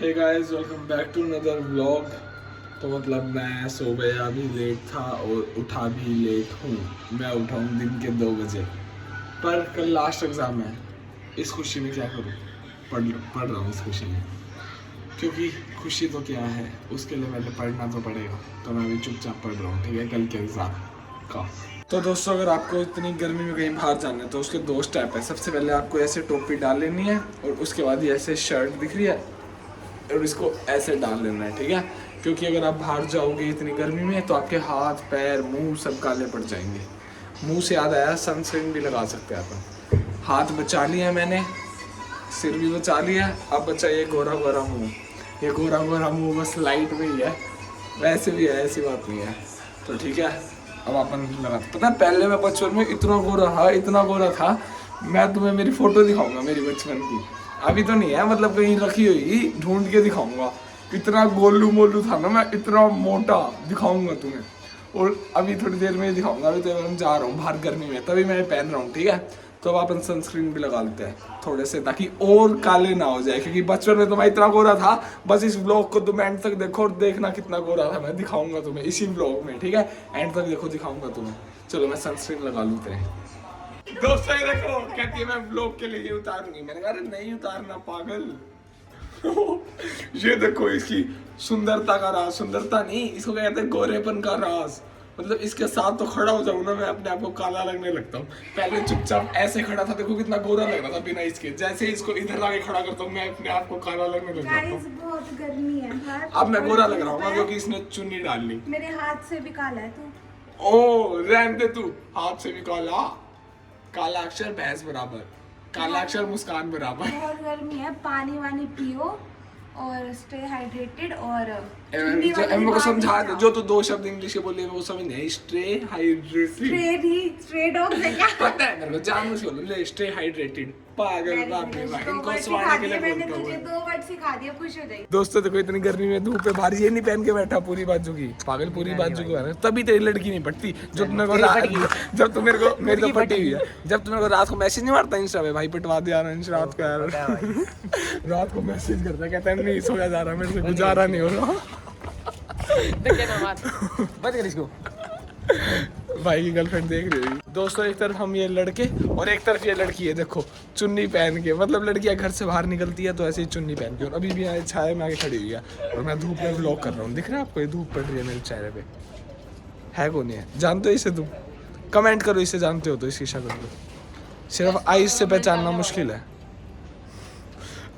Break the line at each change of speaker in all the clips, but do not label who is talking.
Hey guys, welcome back to another vlog. तो मतलब मैं सो गया, अभी लेट था और उठा भी लेट हूँ। मैं उठा हूँ दिन के 2 बजे, पर कल लास्ट एग्ज़ाम है। इस खुशी में क्या करूँ, पढ़ रहा हूँ इस खुशी में, क्योंकि खुशी तो क्या है, उसके लिए पहले पढ़ना तो पड़ेगा। तो मैं अभी चुपचाप पढ़ रहा हूँ, ठीक है, कल के एग्ज़ाम का। तो दोस्तों, अगर आपको इतनी गर्मी में कहीं बाहर जाना है तो उसके 2 स्टेप है। सबसे पहले आपको ऐसे टोपी डाल लेनी है और उसके बाद ये ऐसे शर्ट दिख रही है और इसको ऐसे डाल लेना है, ठीक है। क्योंकि अगर आप बाहर जाओगे इतनी गर्मी में तो आपके हाथ पैर मुंह सब काले पड़ जाएंगे। मुंह से याद आया, सनस्क्रीन भी लगा सकते हैं अपन। हाथ बचा लिया मैंने, सिर भी बचा लिया, अब बचा ये गोरा गोरा मुँह। ये गोरा गोरा मुँह बस लाइट में ही है, वैसे भी है, ऐसी बात नहीं है। तो ठीक है, अब अपन लगाते। पता है पहले मैं बचपन में इतना गोरा था, मैं तुम्हें मेरी फोटो दिखाऊंगा मेरी बचपन की। अभी तो नहीं है, मतलब कहीं रखी हुई, ढूंढ के दिखाऊंगा। इतना गोलू मोलू था ना मैं, इतना मोटा, दिखाऊंगा तुम्हें। और अभी थोड़ी देर में दिखाऊंगा। अभी तो मैं जा रहा हूँ बाहर गर्मी में, तभी मैं पहन रहा हूँ, ठीक है। तो अब अपन सनस्क्रीन भी लगा लेते हैं थोड़े से, ताकि और काले ना हो जाए। क्योंकि बचपन में तो मैं इतना गोरा था, बस इस व्लॉग को तुम एंड तक देखो और देखना कितना गोरा था मैं। दिखाऊंगा तुम्हें इसी व्लॉग में, ठीक है, एंड तक देखो, दिखाऊंगा तुम्हें। चलो मैं सनस्क्रीन लगा लूते हैं। दोस्तों ये देखो, कहती है मैं व्लॉग के लिए उतारूंगी। मैंने कहा नहीं उतारना पागल। ये देखो इसकी सुंदरता का राज, सुंदरता नहीं, इसको क्या कहते हैं, गोरेपन का राज। मतलब इसके साथ तो खड़ा हो जाऊं ना मैं, अपने आप को काला लगने लगता हूँ। पहले चुपचाप ऐसे खड़ा था, देखो कितना गोरा लग रहा था बिना इसके। जैसे इसको इधर आके खड़ा करता हूँ, मैं अपने आप को काला लगने लग जाता हूँ।
बहुत गर्मी है।
अब मैं गोरा लग रहा हूँ क्योंकि इसने चुन्नी डाल ली।
मेरे हाथ से भी काला है तू।
ओ रहने दे तू, हाथ से भी काला। काला अक्षर भैंस बराबर, काला अक्षर मुस्कान बराबर।
बहुत गर्मी है, पानी वानी पियो और स्टे हाइड्रेटेड। और
मेरे को समझा दे, जो तू 2 शब्द इंग्लिश के बोले वो समझ नहीं। स्टे हाइड्रेटेड,
स्ट्रे डॉग है क्या?
पता है मेरे को, जानू से बोलो ले, स्टे हाइड्रेटेड। पागल बाप रे बाप, इनको स्वाने के लिए बोलता हूं।
तुझे 2 वर्ड सिखा दिया, खुश हो जाएगी।
दोस्तों देखो, इतनी गर्मी में धूप पे बाहर ये नहीं पहन के बैठा पूरी बाजू की, पागल पूरी बाजू की है, तभी तेरी लड़की नहीं पटती। जो तुम मेरे को, जब तुम मेरे को, मेरी तो पटी हुई है, जब तुम मेरे को रात को मैसेज नहीं मारता इंस्टा पे, भाई पटवा दे यार रात को यार। रात को मैसेज करता है, कहता है नहीं सोया जा रहा, मेरे से गुजारा नहीं हो रहा।
बंद कर इसको।
भाई की गर्लफ्रेंड देख रही होगी। दोस्तों एक तरफ हम ये लड़के और एक तरफ ये लड़की है, देखो चुन्नी पहन के। मतलब लड़कियां घर से बाहर निकलती है तो ऐसे ही चुन्नी पहन के। और अभी भी यहाँ छाया में आके खड़ी हुई है और मैं धूप में व्लॉग कर रहा हूँ। दिख रहा है आपको, ये धूप पड़ रही है मेरे चेहरे पे। है कौन है, जानते हो इसे तुम? कमेंट करो इसे जानते हो तो इसकी शक्ल को। सिर्फ आईज से पहचानना मुश्किल है।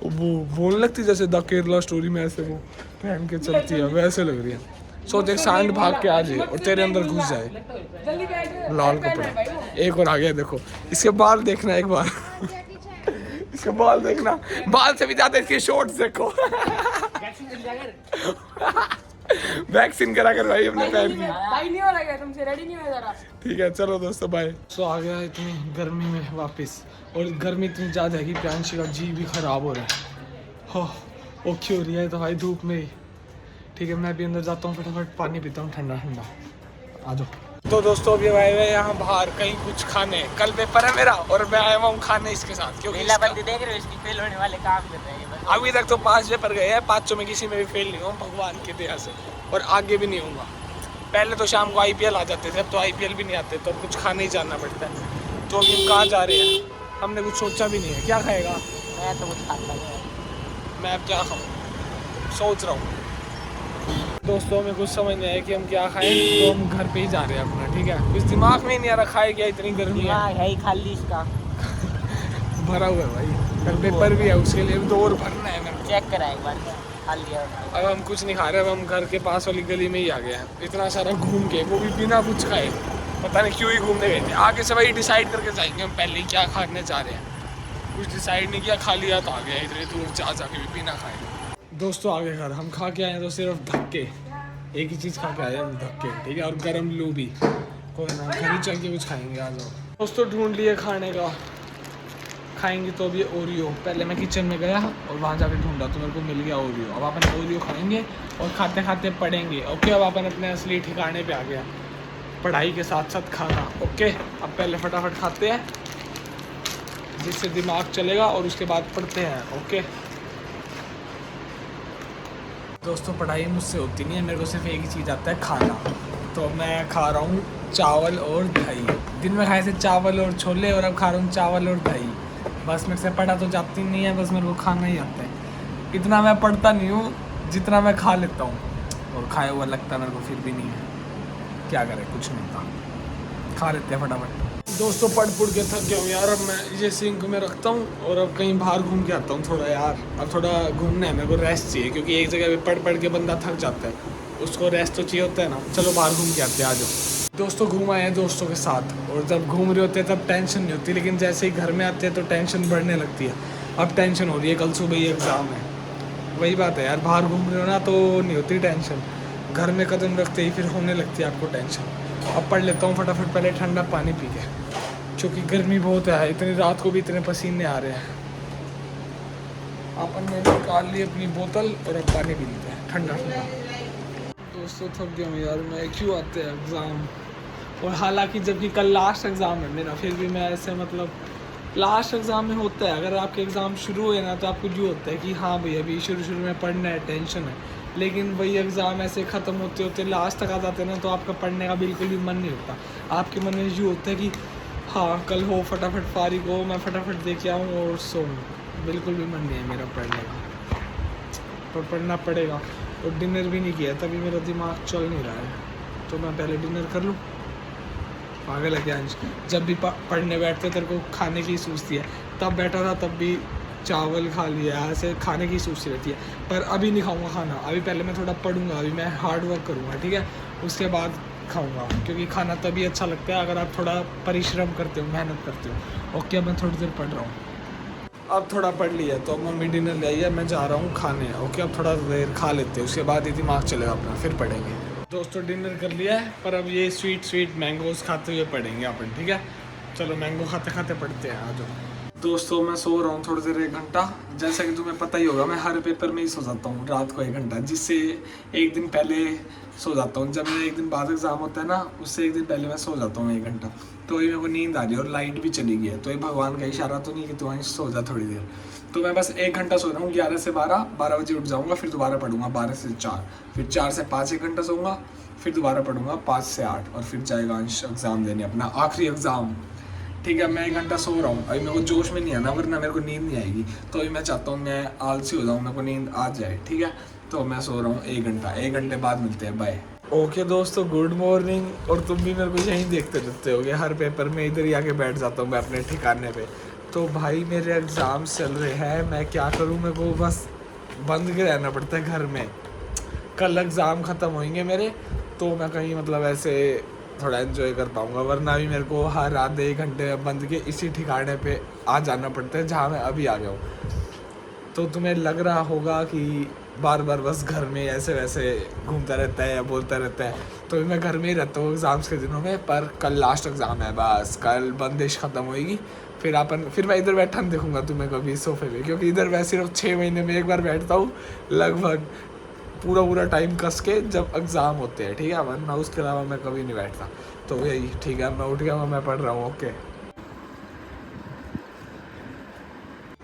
वो बोलने लगती जैसे द केरला स्टोरी में ऐसे वो पहन के चलती है, वैसे लग रही है। सोच एक सांड भाग के आ जाए और तेरे अंदर घुस जाए, लाल कपड़ा। एक और आ गया, देखो इसके बाल देखना एक बार। इसके बाल देखना, बाल से भी ज्यादा इसके शॉर्ट्स देखो। वैक्सीन करा कर भाई अपने पैर की।
भाई नहीं हो रहा, तुमसे रेडी नहीं हो जरा।
ठीक है चलो दोस्तों, बाय। सो आ गया इतनी गर्मी में वापस, और गर्मी इतनी ज़्यादा है कि प्रियांशी का जी भी खराब हो रहा है। हो ओके हो रही है तो भाई धूप में ही। ठीक है, मैं भी अंदर जाता हूँ, फटाफट पानी पीता हूँ ठंडा ठंडा। आ जाओ। तो दोस्तों अभी आए हुए यहाँ बाहर कहीं कुछ खाने। कल पेपर है मेरा और मैं आया हुआ हूँ खाने इसके साथ, क्योंकि
देख रहे हो इसकी फेल होने वाले काम कर रहे हैं।
अभी तक तो 5 पेपर गए हैं, 5 में किसी में भी फेल नहीं हूँ भगवान की दया से, और आगे भी नहीं होऊंगा। पहले तो शाम को IPL आ जाते थे, अब तो IPL भी नहीं आते, तो कुछ खाने ही जाना पड़ता है। तो अभी हम कहाँ जा रहे हैं, हमने कुछ सोचा भी नहीं है। क्या खाएगा?
मैं तो कुछ खाता नहीं।
मैं अब क्या खाऊँ, सोच रहा हूँ। दोस्तों हमें कुछ समझ नहीं आया कि हम क्या खाएं, तो हम घर पे ही जा रहे हैं अपना, ठीक है। कुछ दिमाग में ही नहीं आ रहा खाए क्या, इतनी गर्मी
है ही खाली इसका।
भरा हुआ है भाई, कल पेपर भी है, उसके लिए भी तो और भरना है मेरे को।
चेक करा एक बार, खाली है।
अब हम कुछ नहीं खा रहे, अब हम घर के पास वाली गली में ही आ गए हैं। इतना सारा घूम के, वो भी बिना कुछ खाए, पता नहीं क्यों ही घूमने गए थे। आगे से भाई डिसाइड करके जाएंगे हम पहले ही क्या खाने जा रहे हैं। कुछ डिसाइड नहीं किया, खा लिया तो आ गया, इतने दूर जा के भी बिना खाए। दोस्तों आगे घर हम खा के आए तो सिर्फ धक्के, एक ही चीज़ खा के आए हम, धक्के, ठीक है, और गर्म लू भी। कोई ना, घर ही चल के कुछ खाएंगे, आ जाओ। दोस्तों ढूंढ लिए खाने का, खाएंगे तो अभी ओरियो। पहले मैं किचन में गया और वहाँ जाकर ढूंढा तो मेरे को मिल गया ओरियो। अब अपन ओरियो खाएंगे और खाते खाते पढ़ेंगे। ओके, अब अपन अपने असली ठिकाने पे आ गया, पढ़ाई के साथ साथ खाना। ओके, अब पहले फटाफट खाते हैं जिससे दिमाग चलेगा और उसके बाद पढ़ते हैं। ओके दोस्तों पढ़ाई मुझसे होती नहीं है, मेरे को सिर्फ एक ही चीज़ आता है, खाना। तो मैं खा रहा हूँ चावल और दही। दिन में खाए थे चावल और छोले, और अब खा रहा हूँ चावल और दही। बस मेरे से पढ़ा तो जाती नहीं है, बस मेरे को खाना ही आता है। इतना मैं पढ़ता नहीं हूँ जितना मैं खा लेता हूँ, और खाया हुआ लगता मेरे को फिर भी नहीं है। क्या करें, कुछ नहीं होता, खा लेते हैं फटाफट। दोस्तों पढ़ के थक गया हूँ यार, अब मैं ये सिंक में रखता हूँ और अब कहीं बाहर घूम के आता हूँ थोड़ा यार। अब थोड़ा घूमना है मेरे को, रेस्ट चाहिए, क्योंकि एक जगह पे पढ़ के बंदा थक जाता है, उसको रेस्ट तो चाहिए होता है ना। चलो बाहर घूम के आते हैं, आ जाओ। दोस्तों घूम आए हैं दोस्तों के साथ, और जब घूम रहे होते हैं तब टेंशन नहीं होती, लेकिन जैसे ही घर में आते हैं तो टेंशन बढ़ने लगती है। अब टेंशन हो रही है, कल सुबह ही एग्ज़ाम है। वही बात है यार, बाहर घूम रहे हो ना तो नहीं होती टेंशन, घर में कदम रखते ही फिर होने लगती है आपको टेंशन। अब पढ़ लेता हूँ फटाफट, पहले ठंडा पानी पी के, क्योंकि गर्मी बहुत है। इतनी रात को भी इतने पसीने आ रहे हैं। अपन ने निकाल ली अपनी बोतल और अब पानी पी लेते हैं ठंडा ठंडा। दोस्तों थक गया हूँ यार मैं, क्यों आते हैं एग्ज़ाम, और हालांकि जबकि कल लास्ट एग्ज़ाम है मेरा, फिर भी मैं ऐसे मतलब लास्ट एग्ज़ाम में होता है, अगर आपके एग्ज़ाम शुरू हुए ना तो आपको जो होता है कि हाँ भाई अभी शुरू में पढ़ना है, टेंशन है। लेकिन वही एग्ज़ाम ऐसे ख़त्म होते होते लास्ट तक आ जाते हैं ना, तो आपका पढ़ने का बिल्कुल भी मन नहीं होता। आपके मन में यूँ होता है कि हाँ कल हो, फटाफट फारिग हो, मैं फटाफट दे के आऊँ और सोऊं। बिल्कुल भी मन नहीं है मेरा पढ़ने का, पर पढ़ना पड़ेगा। और डिनर भी नहीं किया, तभी मेरा दिमाग चल नहीं रहा है, तो मैं पहले डिनर कर लूँ। पागल है क्या अंश, जब भी पढ़ने बैठते तेरे को खाने की सूझती है, तब बैठा था तब भी चावल खा लिया, ऐसे खाने की सूझती रहती है। पर अभी नहीं खाऊंगा खाना, अभी पहले मैं थोड़ा पढ़ूंगा, अभी मैं हार्ड वर्क करूँगा, ठीक है, उसके बाद खाऊंगा। क्योंकि खाना तभी अच्छा लगता है अगर आप थोड़ा परिश्रम करते हो, मेहनत करते हो। ओके अब मैं थोड़ी देर पढ़ रहा हूँ, अब थोड़ा पढ़ लिया तो अब मम्मी डिनर ले आई है, मैं जा रहा हूँ खाने। ओके अब थोड़ा देर खा लेते हैं, उसके बाद ही दिमाग चलेगा अपना, फिर पढ़ेंगे। दोस्तों डिनर कर लिया है, पर अब ये स्वीट मैंगोज खाते हुए पढ़ेंगे अपन, ठीक है। चलो मैंगो खाते खाते पढ़ते हैं, आ जाओ। दोस्तों मैं सो रहा हूँ थोड़ी देर, 1 घंटा। जैसा कि तुम्हें पता ही होगा मैं हर पेपर में ही सो जाता हूँ रात को 1 घंटा, जिससे एक दिन पहले सो जाता हूँ। जब मेरा एक दिन बाद एग्जाम होता है ना, उससे एक दिन पहले मैं सो जाता हूँ 1 घंटा। तो ये मेरे को नींद आ रही है और लाइट भी चली गई है, तो ये भगवान का इशारा तो नहीं कि तुम्हारी सो जा थोड़ी देर। तो मैं बस 1 घंटा सो रहा हूँ, 11 से 12 बजे उठ जाऊँगा, फिर दोबारा पढ़ूंगा 12 से 4, फिर 4 से 5 1 घंटा सोऊंगा, फिर दोबारा पढ़ूंगा 5 से 8, और फिर जाएगा अंश एग्ज़ाम देने, अपना आखिरी एग्ज़ाम, ठीक है। मैं 1 घंटा सो रहा हूँ, अभी मेरे को जोश में नहीं आना, वरना मेरे को नींद नहीं आएगी। तो अभी मैं चाहता हूँ मैं आलसी हो जाऊँ, मेरे को नींद आ जाए, ठीक है। तो मैं सो रहा हूँ 1 घंटा, 1 घंटे बाद मिलते हैं, बाय। ओके दोस्तों गुड मॉर्निंग। और तुम भी मेरे को यहीं देखते रहते होगे, हर पेपर में इधर ही आके बैठ जाता हूँ मैं अपने ठिकाने पे। तो भाई मेरे एग्ज़ाम चल रहे हैं, मैं क्या करूँ, मेरे को बस बंद के रहना पड़ता है घर में। कल एग्ज़ाम ख़त्म होंगे मेरे, तो मैं कहीं मतलब ऐसे थोड़ा एंजॉय कर पाऊँगा, वरना भी मेरे को हर आधे 1 घंटे बंद के इसी ठिकाने पे आ जाना पड़ता है जहाँ मैं अभी आ गया हूँ। तो तुम्हें लग रहा होगा कि बार बार बस घर में ऐसे वैसे घूमता रहता है या बोलता रहता है, तो मैं घर में ही रहता हूँ एग्ज़ाम्स के दिनों में। पर कल लास्ट एग्ज़ाम है, बस कल बंदिश ख़त्म होएगी, फिर मैं इधर बैठा नहीं देखूँगा तुम्हें कभी सोफे पे, क्योंकि इधर मैं सिर्फ 6 महीने में एक बार बैठता हूँ लगभग, पूरा टाइम कस के जब एग्ज़ाम होते हैं, ठीक है, वरना उसके अलावा मैं कभी नहीं बैठता। तो यही ठीक है, मैं उठ गया, मैं पढ़ रहा हूँ। ओके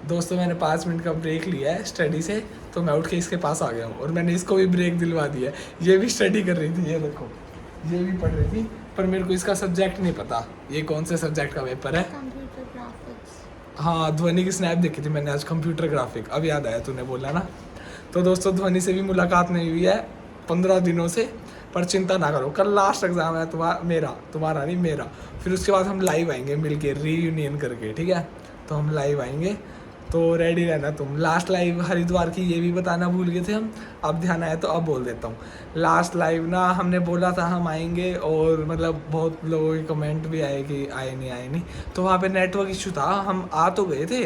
दोस्तों मैंने 5 मिनट का ब्रेक लिया है स्टडी से, तो मैं उठ के इसके पास आ गया हूँ, और मैंने इसको भी ब्रेक दिलवा दिया है। ये भी स्टडी कर रही थी, ये देखो, ये भी पढ़ रही थी, पर मेरे को इसका सब्जेक्ट नहीं पता, ये कौन से सब्जेक्ट का पेपर है।
Computer graphics.
हाँ ध्वनि की स्नैप देखी थी मैंने आज, कंप्यूटर ग्राफिक, अब याद आया तूने बोला ना। तो दोस्तों ध्वनि से भी मुलाकात नहीं हुई है 15 दिनों से, पर चिंता ना करो, कल लास्ट एग्ज़ाम है तुम्हारा नहीं मेरा। फिर उसके बाद हम लाइव आएंगे मिलके रीयूनियन करके, ठीक है। तो हम लाइव आएंगे, तो रेडी रहना तुम। लास्ट लाइव हरिद्वार की ये भी बताना भूल गए थे हम, अब ध्यान आया तो अब बोल देता हूँ। लास्ट लाइव ना हमने बोला था हम आएंगे, और मतलब बहुत लोगों के कमेंट भी आए कि आए नहीं, तो वहाँ पे नेटवर्क इशू था, हम आ तो गए थे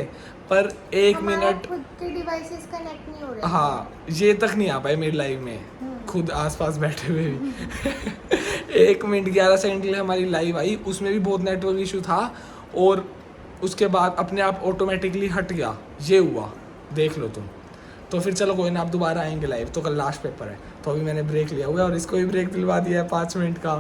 पर 1 मिनट
खुद के डिवाइसेस का नेट नहीं हो रहा।
हाँ ये तक नहीं आ पाए मेरी लाइव में, खुद आसपास बैठे हुए भी 1 मिनट 11 सेकंड के लिए हमारी लाइव आई, उसमें भी बहुत नेटवर्क इशू था, और उसके बाद अपने आप ऑटोमेटिकली हट गया, ये हुआ, देख लो तुम। तो फिर चलो कोई ना, आप दोबारा आएंगे लाइव, तो कल लास्ट पेपर है, तो अभी मैंने ब्रेक लिया हुआ है, और इसको भी ब्रेक दिलवा दिया है 5 मिनट का,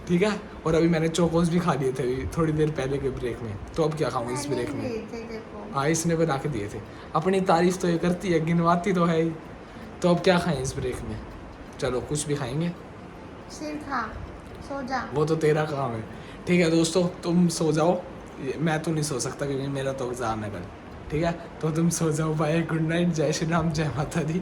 ठीक है। और अभी मैंने चोकोस भी खा लिए थे थोड़ी देर पहले के ब्रेक में, तो अब क्या खाऊँ इस ब्रेक में। हाँ इसने बना के दिए थे, अपनी तारीफ तो ये करती है, गिनवाती तो है ही। तो अब क्या खाएं इस ब्रेक में? चलो कुछ भी खाएंगे,
सिर खा, सो जा।
वो तो तेरा काम है। ठीक है दोस्तों, तुम सो जाओ, मैं तो नहीं सो सकता क्योंकि मेरा तो एग्ज़ाम है कल। ठीक है, तो तुम सो जाओ। बाय, गुड नाइट, जय श्री राम, जय माता दी।